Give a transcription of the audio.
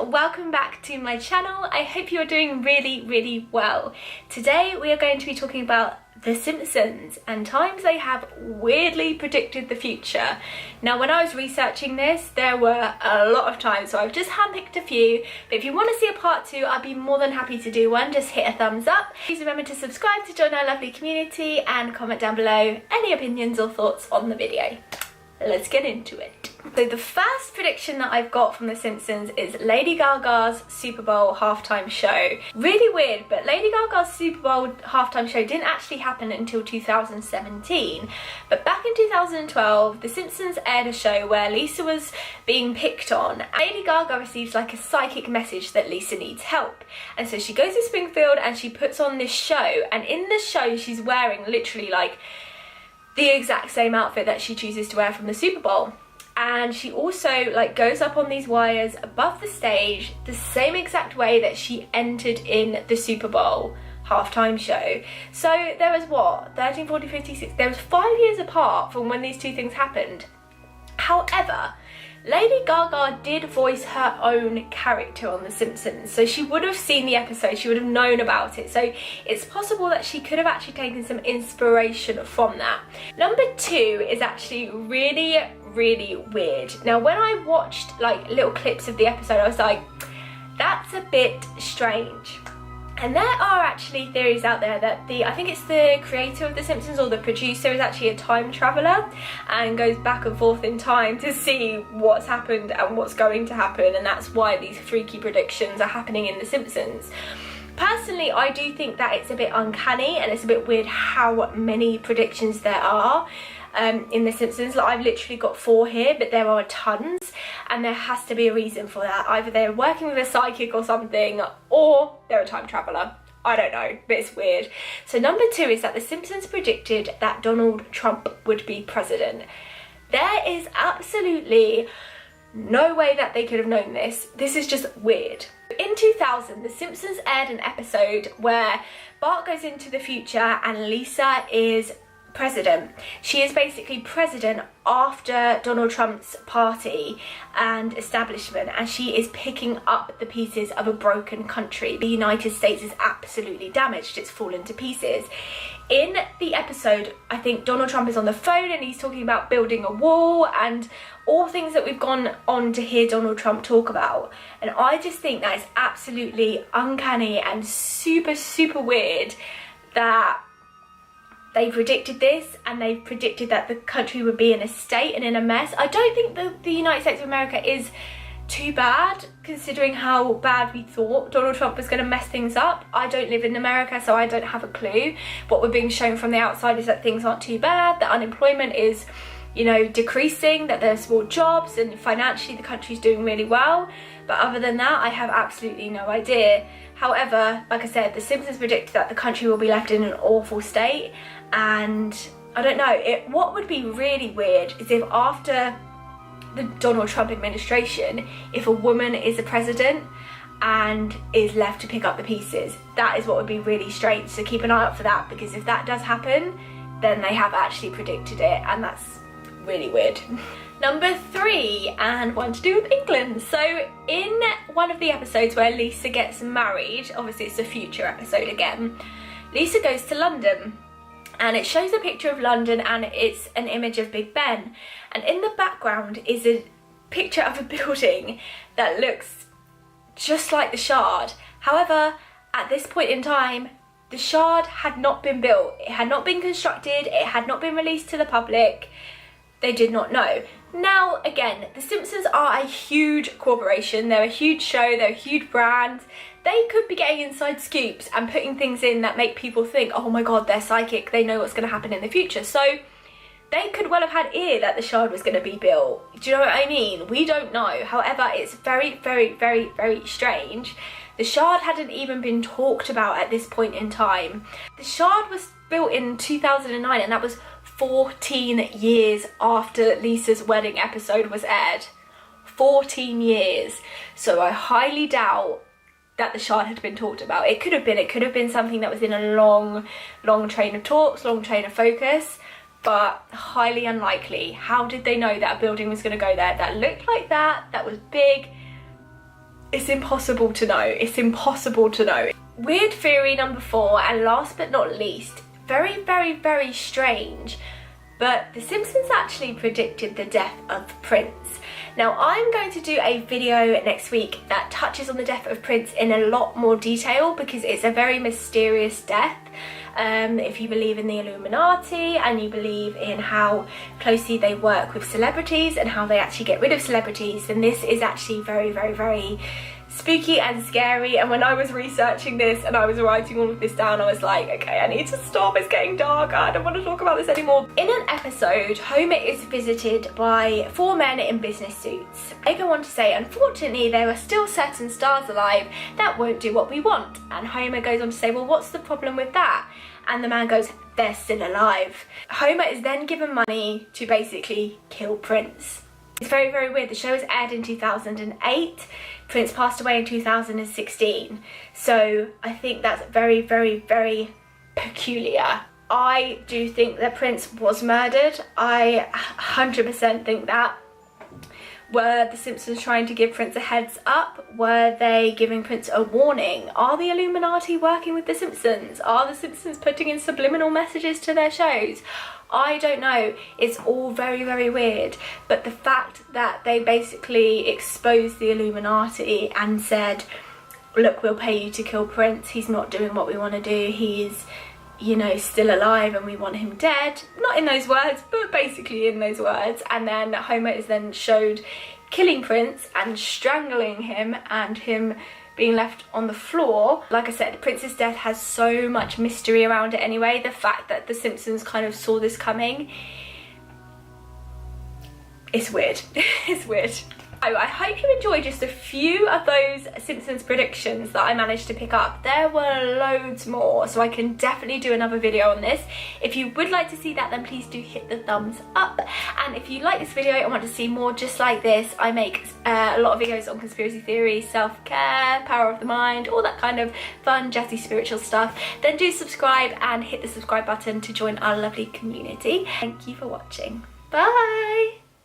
welcome back to my channel. I hope you are doing really well. Today we are going to be talking about The Simpsons and times they have weirdly predicted the future. Now when I was researching this there were a lot of times, so I've just handpicked a few, but if you want to see a part 2 I'd be more than happy to do one. Just hit a thumbs up. Please remember to subscribe to join our lovely community and comment down below any opinions or thoughts on the video. Let's get into it. So the first prediction that I've got from The Simpsons is Lady Gaga's Super Bowl halftime show. Really weird, but Lady Gaga's Super Bowl halftime show didn't actually happen until 2017. But back in 2012, The Simpsons aired a show where Lisa was being picked on. Lady Gaga receives like a psychic message that Lisa needs help. And so she goes to Springfield and she puts on this show. And in the show, she's wearing literally like the exact same outfit that she chooses to wear from the Super Bowl. And she also like goes up on these wires above the stage the same exact way that she entered in the Super Bowl halftime show. So there was what, 13, 14, 15, 16, there was 5 years apart from when these two things happened. However, Lady Gaga did voice her own character on The Simpsons, so she would have seen the episode, she would have known about it, so it's possible that she could have actually taken some inspiration from that. Number 2 is actually really weird. Now when I watched like little clips of the episode I was like, that's a bit strange. And there are actually theories out there that I think it's the creator of The Simpsons or the producer is actually a time traveller and goes back and forth in time to see what's happened and what's going to happen, and that's why these freaky predictions are happening in The Simpsons. Personally, I do think that it's a bit uncanny and it's a bit weird how many predictions there are in The Simpsons. Like, I've literally got 4 here, but there are tons, and there has to be a reason for that. Either they're working with a psychic or something, or they're a time traveller. I don't know, but it's weird. So number 2 is that The Simpsons predicted that Donald Trump would be president. There is absolutely no way that they could have known this. This is just weird. In 2000, The Simpsons aired an episode where Bart goes into the future and Lisa is president. She is basically president after Donald Trump's party and establishment, and she is picking up the pieces of a broken country. The United States is absolutely damaged, it's fallen to pieces. In the episode, I think Donald Trump is on the phone and he's talking about building a wall and all things that we've gone on to hear Donald Trump talk about. And I just think that is absolutely uncanny and super weird that they predicted this, and they predicted that the country would be in a state and in a mess. I don't think the United States of America is too bad, considering how bad we thought Donald Trump was going to mess things up. I don't live in America, so I don't have a clue. What we're being shown from the outside is that things aren't too bad, that unemployment is, you know, decreasing, that there's more jobs, and financially the country's doing really well. But other than that, I have absolutely no idea. However, like I said, The Simpsons predicted that the country will be left in an awful state, and I don't know, what would be really weird is if after the Donald Trump administration, if a woman is the president and is left to pick up the pieces. That is what would be really strange, so keep an eye out for that, because if that does happen, then they have actually predicted it, and that's really weird. Number 3, and one to do with England. So in one of the episodes where Lisa gets married, obviously it's a future episode again, Lisa goes to London and it shows a picture of London and it's an image of Big Ben, and in the background is a picture of a building that looks just like the Shard. However, at this point in time, the Shard had not been built, it had not been constructed, it had not been released to the public. They did not know. Now, again, The Simpsons are a huge corporation. They're a huge show, they're a huge brand. They could be getting inside scoops and putting things in that make people think, oh my god, they're psychic, they know what's going to happen in the future. So they could well have had ear that the Shard was going to be built. Do you know what I mean? We don't know. However, it's very strange. The Shard hadn't even been talked about at this point in time. The Shard was built in 2009, and that was 14 years after Lisa's wedding episode was aired. 14 years. So I highly doubt that the Shard had been talked about. It could have been something that was in a long train of talks, long train of focus, but highly unlikely. How did they know that a building was going to go there that looked like that was big? it's impossible to know. It's impossible to know. Weird theory number 4, and last but not least, very, very, very strange, but The Simpsons actually predicted the death of Prince. Now, I'm going to do a video next week that touches on the death of Prince in a lot more detail because it's a very mysterious death. If you believe in the Illuminati and you believe in how closely they work with celebrities and how they actually get rid of celebrities, then this is actually very, very, very spooky and scary. And when I was researching this and I was writing all of this down, I was like, okay, I need to stop, it's getting dark, I don't want to talk about this anymore. In an episode, Homer is visited by 4 men in business suits. They go on to say, unfortunately, there are still certain stars alive that won't do what we want. And Homer goes on to say, well, what's the problem with that? And the man goes, they're still alive. Homer is then given money to basically kill Prince. It's very, very weird. The show was aired in 2008. Prince passed away in 2016. So I think that's very, very, very peculiar. I do think that Prince was murdered. I 100% think that. Were the Simpsons trying to give Prince a heads up? Were they giving Prince a warning? Are the Illuminati working with the Simpsons? Are the Simpsons putting in subliminal messages to their shows? I don't know. It's all very, very weird. But the fact that they basically exposed the Illuminati and said, look, we'll pay you to kill Prince. He's not doing what we want to do. He's, you know, still alive and we want him dead. Not in those words, but basically in those words. And then Homer is then showed killing Prince and strangling him and him being left on the floor. Like I said, Prince's death has so much mystery around it anyway. The fact that the Simpsons kind of saw this coming, it's weird. It's weird. I hope you enjoyed just a few of those Simpsons predictions that I managed to pick up. There were loads more, so I can definitely do another video on this. If you would like to see that, then please do hit the thumbs up. And if you like this video and want to see more just like this, I make a lot of videos on conspiracy theories, self-care, power of the mind, all that kind of fun, jazzy, spiritual stuff. Then do subscribe and hit the subscribe button to join our lovely community. Thank you for watching. Bye!